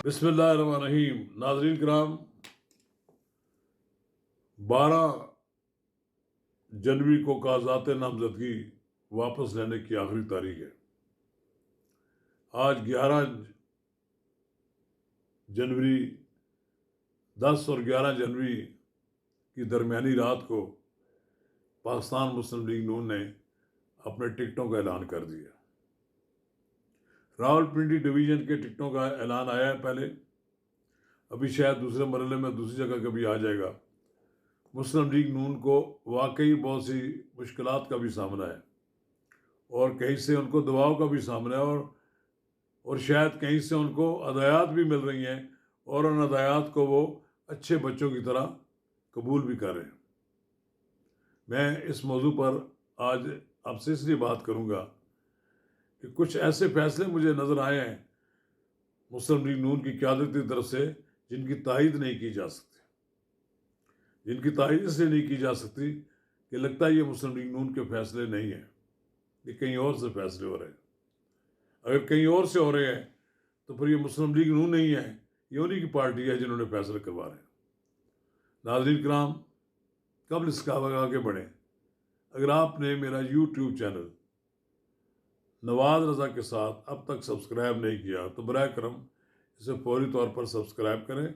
बिस्मिल्लाहिर्रहमानिर्रहीम। नाज़रीन किराम, 12 जनवरी को कागज़ात नामज़दगी वापस लेने की आखिरी तारीख है। आज 11 जनवरी 10 और 11 जनवरी की दरमियानी रात को पाकिस्तान मुस्लिम लीग नून ने अपने टिकटों का ऐलान कर दिया। रावलपिंडी डिवीज़न के टिकटों का ऐलान आया है पहले, अभी शायद दूसरे मरहले में दूसरी जगह कभी आ जाएगा। मुस्लिम लीग नून को वाकई बहुत सी मुश्किलात का भी सामना है और कहीं से उनको दबाव का भी सामना है और शायद कहीं से उनको हदायत भी मिल रही हैं और उन हदायत को वो अच्छे बच्चों की तरह कबूल भी कर रहे हैं। मैं इस मौजू पर आज आपसे इसलिए बात करूंगा कि कुछ ऐसे फैसले मुझे नज़र आए हैं मुस्लिम लीग नून की क़यादत की तरफ से जिनकी तायीद नहीं की जा सकती, जिनकी तायीद इसलिए नहीं की जा सकती कि लगता है ये मुस्लिम लीग नून के फैसले नहीं हैं, ये कहीं और से फैसले हो रहे हैं। अगर कहीं और से हो रहे हैं तो फिर ये मुस्लिम लीग नून नहीं है, ये उन्हीं की पार्टी है जिन्होंने फैसले करवा रहे हैं। नाज़रीन किराम, कबल इसका आगे बढ़ें, अगर आपने मेरा यूट्यूब चैनल नवाज़ रज़ा के साथ अब तक सब्सक्राइब नहीं किया तो बराए करम इसे फौरी तौर पर सब्सक्राइब करें,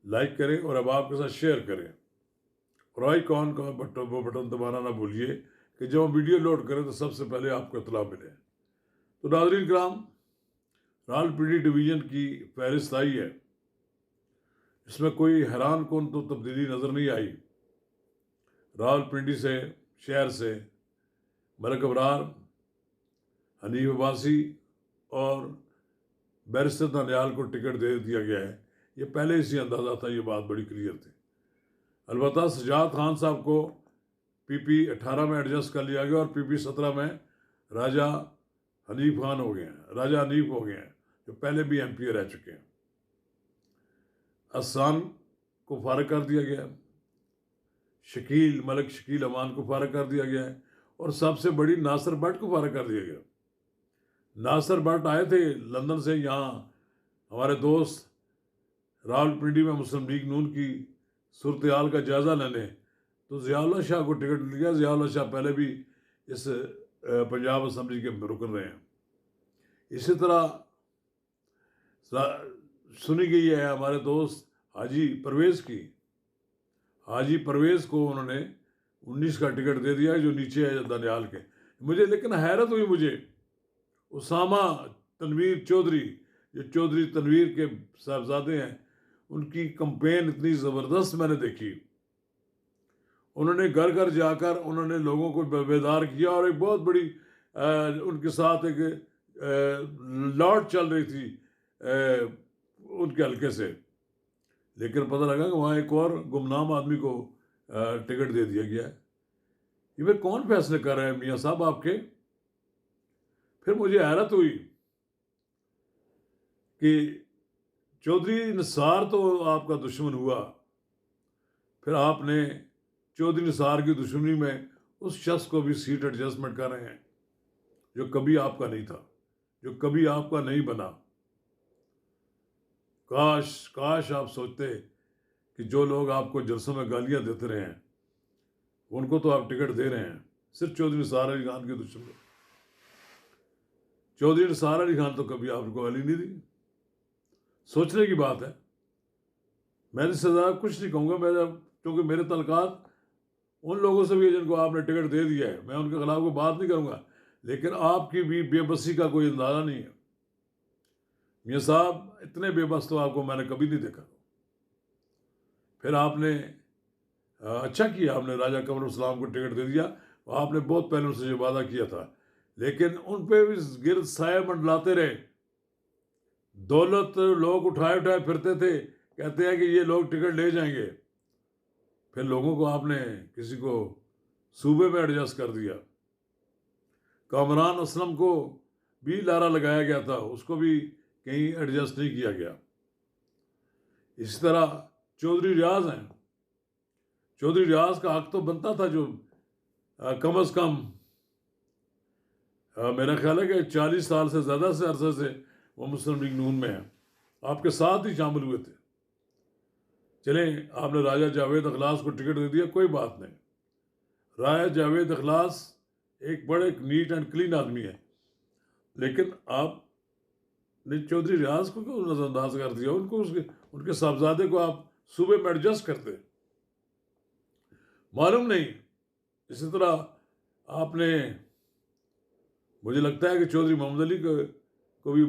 लाइक करें और अब आपके साथ शेयर करें और आइकॉन का बटन दबाना ना भूलिए कि जब हम वीडियो लोड करें तो सबसे पहले आपको इत्तला मिले। तो नाज़रीन किराम, रावलपिंडी डिवीज़न की फहरिस्त आई है, इसमें कोई हैरान कौन तो तब्दीली नज़र नहीं आई। रावलपिंडी से शहर से मलिक अबरार, हनीफ अब्बासी और बैरिस्टर दानियाल को टिकट दे दिया गया है। ये पहले से अंदाज़ा था, ये बात बड़ी क्लियर थी। अलबत्ता सजाद खान साहब को PP 18 में एडजस्ट कर लिया गया और PP 17 में राजा हनीफ खान हो गए हैं, राजा हनीफ हो गए हैं, जो पहले भी MP रह चुके हैं। असान को फारग कर दिया गया, मलिक शकील अमान को फारग कर दिया गया है और सबसे बड़ी नासिर भट्ट को फारग कर दिया गया। नासिर भट्ट आए थे लंदन से यहाँ हमारे दोस्त रावलपिंडी में मुस्लिम लीग नून की सूरत हाल का जायज़ा लेने, तो ज़ियाउल्लाह शाह को टिकट मिल गया। ज़ियाउल्लाह शाह पहले भी इस पंजाब असम्बली के रुकन रहे हैं। इसी तरह सुनी गई है हमारे दोस्त हाजी परवेज़ की, हाजी परवेज़ को उन्होंने 19 का टिकट दे दिया जो नीचे है दानियाल के। मुझे लेकिन हैरत हुई, मुझे उसामा तनवीर चौधरी, जो चौधरी तनवीर के साहबजादे हैं, उनकी कंपेन इतनी ज़बरदस्त मैंने देखी। उन्होंने घर घर जाकर उन्होंने लोगों को बेदार किया और एक बहुत बड़ी उनके साथ एक लॉट चल रही थी उनके हल्के से, लेकिन पता लगा कि वहाँ एक और गुमनाम आदमी को टिकट दे दिया गया है। ये वे कौन फैसले कर रहे हैं मियाँ साहब आपके? फिर मुझे हैरत हुई कि चौधरी निसार तो आपका दुश्मन हुआ, फिर आपने चौधरी निसार की दुश्मनी में उस शख्स को भी सीट एडजस्टमेंट कर रहे हैं जो कभी आपका नहीं था, जो कभी आपका नहीं बना। काश आप सोचते कि जो लोग आपको जलसों में गालियां देते रहे हैं उनको तो आप टिकट दे रहे हैं, सिर्फ चौधरी निसार अली खान के दुश्मन। चौधरी निसार अली खान तो कभी आपको गाली नहीं दी। सोचने की बात है। मैं इससे ज़्यादा कुछ नहीं कहूँगा, क्योंकि मेरे तलकात उन लोगों से भी है जिनको आपने टिकट दे दिया है, मैं उनके खिलाफ कोई बात नहीं करूँगा, लेकिन आपकी भी बेबसी का कोई अंदाज़ा नहीं है मियाँ साहब। इतने बेबस तो आपको मैंने कभी नहीं देखा। फिर आपने अच्छा किया, आपने राजा कमर इस्लाम को टिकट दे दिया। आपने बहुत पहले उनसे जो वादा किया था, लेकिन उन पर भी गिरद साया मंडलाते रहे। दौलत लोग उठाए फिरते थे, कहते हैं कि ये लोग टिकट ले जाएंगे। फिर लोगों को आपने किसी को सूबे में एडजस्ट कर दिया। कामरान असलम को भी लारा लगाया गया था, उसको भी कहीं एडजस्ट नहीं किया गया। इसी तरह चौधरी रियाज हैं, चौधरी रियाज का हक तो बनता था, जो कम अज़ कम मेरा ख्याल है कि 40 साल से ज़्यादा से अरसे से वो मुस्लिम लीग नून में है। आपके साथ ही शामिल हुए थे। चलें, आपने राजा जावेद अखलास को टिकट दे दिया, कोई बात नहीं। राजा जावेद अखलास एक बड़े नीट एंड क्लीन आदमी है, लेकिन आपने चौधरी रियाज को क्यों नजरअंदाज कर दिया? उनको उनके साहबजादे को आप सूबे में एडजस्ट करते, मालूम नहीं। इसी तरह आपने, मुझे लगता है कि चौधरी मोहम्मद अली को भी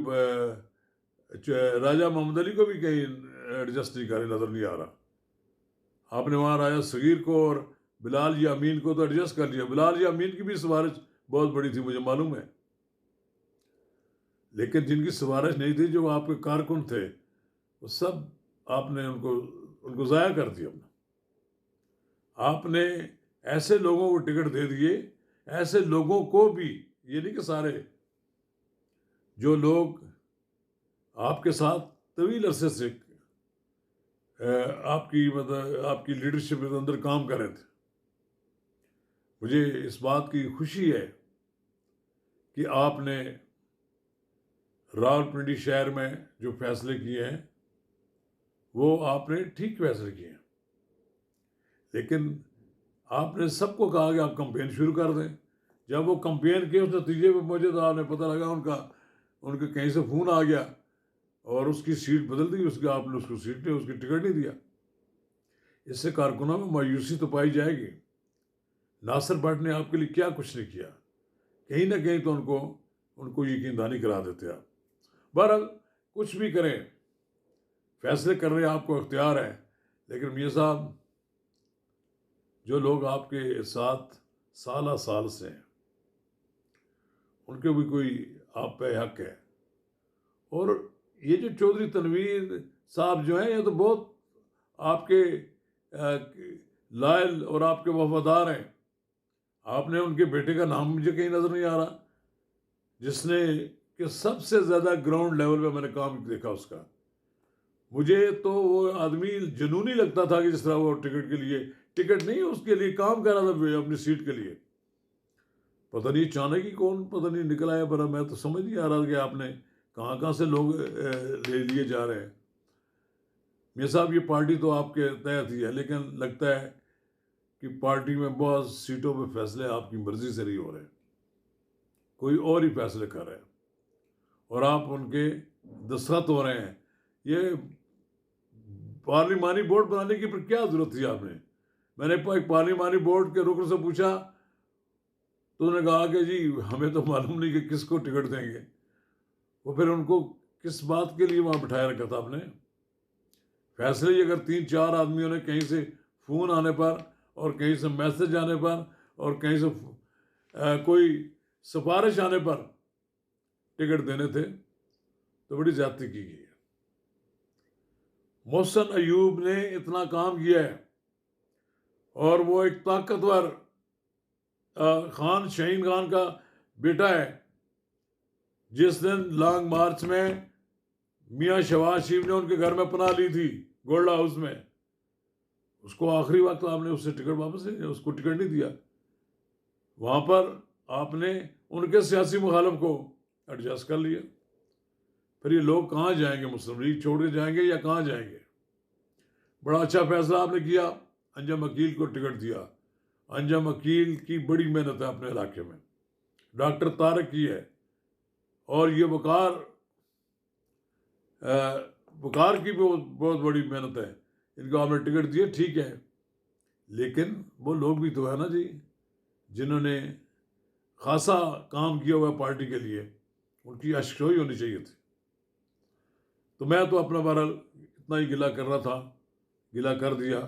राजा मोहम्मद अली को भी कहीं एडजस्ट नहीं करे, नजर नहीं आ रहा। आपने वहाँ राजा सगीर को और बिलाल या अमीन को तो एडजस्ट कर लिया। बिलाल या अमीन की भी सिफारिश बहुत बड़ी थी, मुझे मालूम है, लेकिन जिनकी सिफारिश नहीं थी, जो आपके कारकुन थे, वो सब आपने उनको ज़ाया कर दिया। आपने ऐसे लोगों को टिकट दे दिए, ऐसे लोगों को भी, ये नहीं कि सारे, जो लोग आपके साथ तवील अरसे से आपकी लीडरशिप के अंदर काम कर रहे थे। मुझे इस बात की खुशी है कि आपने रावलपिंडी शहर में जो फैसले किए हैं, वो आपने ठीक फैसले किए हैं, लेकिन आपने सबको कहा कि आप कंपेन शुरू कर दें। जब वो कंपेन किए, उस नतीजे पर मुझे तो आपने पता लगा उनके कहीं से फ़ोन आ गया और उसकी सीट बदल दी, आपने उसको उसकी टिकट नहीं दिया। इससे कारकुनों में मायूसी तो पाई जाएगी। नासिर भट्ट ने आपके लिए क्या कुछ नहीं किया, कहीं ना कहीं तो उनको यकीनदानी करा देते आप। बहरहाल कुछ भी करें, फैसले करने आपको इख्तियार है, लेकिन मियाँ साहब, जो लोग आपके साथ साल से हैं, उनके भी कोई आप पे हक है। और ये जो चौधरी तनवीर साहब जो हैं, ये तो बहुत आपके लायल और आपके वफादार हैं। आपने उनके बेटे का नाम मुझे कहीं नज़र नहीं आ रहा, जिसने कि सबसे ज़्यादा ग्राउंड लेवल पे मैंने काम देखा उसका। मुझे तो वो आदमी जुनूनी लगता था कि जिस तरह वो टिकट नहीं, उसके लिए काम कर रहा था अपनी सीट के लिए। पता नहीं अचानक ही पता नहीं निकल आया, पर मैं तो समझ नहीं आ रहा कि आपने कहाँ से लोग ले लिए जा रहे हैं। मियाँ साहब, ये पार्टी तो आपके तहत ही है, लेकिन लगता है कि पार्टी में बहुत सीटों पे फैसले आपकी मर्जी से नहीं हो रहे, कोई और ही फैसले कर रहे हैं और आप उनके दस्तखत हो रहे हैं। ये पार्लिमानी बोर्ड बनाने की पर क्या ज़रूरत थी आपने? मैंने एक पार्लिमानी बोर्ड के रुकन से पूछा, तो उन्होंने कहा कि जी हमें तो मालूम नहीं कि किसको टिकट देंगे। वो फिर उनको किस बात के लिए वहाँ बिठाया रखा था आपने? फैसले ही अगर 3-4 आदमियों ने कहीं से फ़ोन आने पर और कहीं से मैसेज आने पर और कहीं से कोई सिफारिश आने पर टिकट देने थे, तो बड़ी ज़्यादती की गई है। मोहसिन अयूब ने इतना काम किया है और वो एक ताकतवर शाहीन खान का बेटा है, जिस दिन लॉन्ग मार्च में मियाँ शहबाज शरीफ ने उनके घर में पनाह ली थी गोल्डा हाउस में, उसको आखिरी वक्त आपने उससे टिकट वापस ले लिया, उसको टिकट नहीं दिया। वहाँ पर आपने उनके सियासी मुखालिफ को एडजस्ट कर लिया। फिर ये लोग कहाँ जाएंगे? मुस्लिम लीग छोड़ के जाएंगे या कहाँ जाएंगे? बड़ा अच्छा फैसला आपने किया, अंजम अकील को टिकट दिया। अंजम अकील की बड़ी मेहनत है अपने इलाके में, डॉक्टर तारक की है, और ये वकार की भी बहुत बड़ी मेहनत है। इनको आपने टिकट दिए, ठीक है, लेकिन वो लोग भी तो है ना जी, जिन्होंने खासा काम किया हुआ पार्टी के लिए, उनकी अशकोई होनी चाहिए थी। तो मैं तो अपना बहरहाल इतना ही गिला कर रहा था, गिला कर दिया।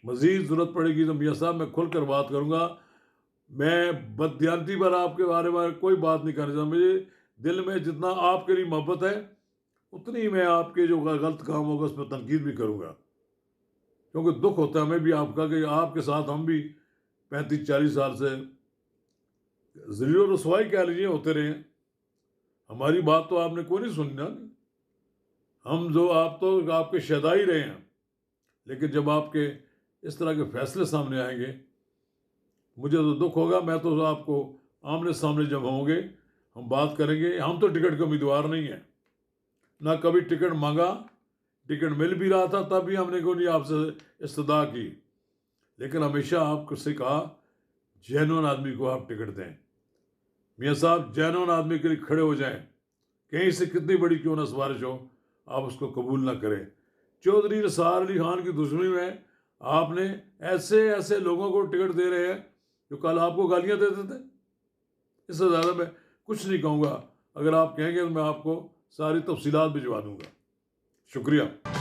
मज़ीद ज़रूरत पड़ेगी तो मियाँ साहब मैं खुल कर बात करूँगा। मैं बददियानती पर आपके बारे में कोई बात नहीं करना चाहता। मुझे दिल में जितना आपके लिए मोहब्बत है, उतनी ही मैं आपके जो गलत काम होगा उस पर तनकीद भी करूँगा, क्योंकि दुख होता है हमें भी आपका कि आपके साथ हम भी 35-40 साल से ज़रूर रसवाई कह लीजिए होते रहे हैं। हमारी बात तो आपने कोई नहीं सुनी ना, हम जो आप तो आपके शहदा ही रहे हैं, लेकिन जब आपके इस तरह के फैसले सामने आएंगे मुझे तो दुख होगा। मैं तो आपको आमने सामने जब होंगे हम बात करेंगे। हम तो टिकट के उम्मीदवार नहीं हैं, ना कभी टिकट मांगा। टिकट मिल भी रहा था तब भी हमने को नहीं आपसे इस्तदा की, लेकिन हमेशा आपसे कहा जेन्युइन आदमी को आप टिकट दें। मियाँ साहब जेन्युइन आदमी के लिए खड़े हो जाएं, कहीं से कितनी बड़ी क्यों ना सिफारिश हो, आप उसको कबूल ना करें। चौधरी निसार अली खान की दुश्मनी में आपने ऐसे ऐसे लोगों को टिकट दे रहे हैं जो कल आपको गालियां देते थे। इससे ज़्यादा मैं कुछ नहीं कहूँगा, अगर आप कहेंगे तो मैं आपको सारी तफसीलात भिजवा दूँगा। शुक्रिया।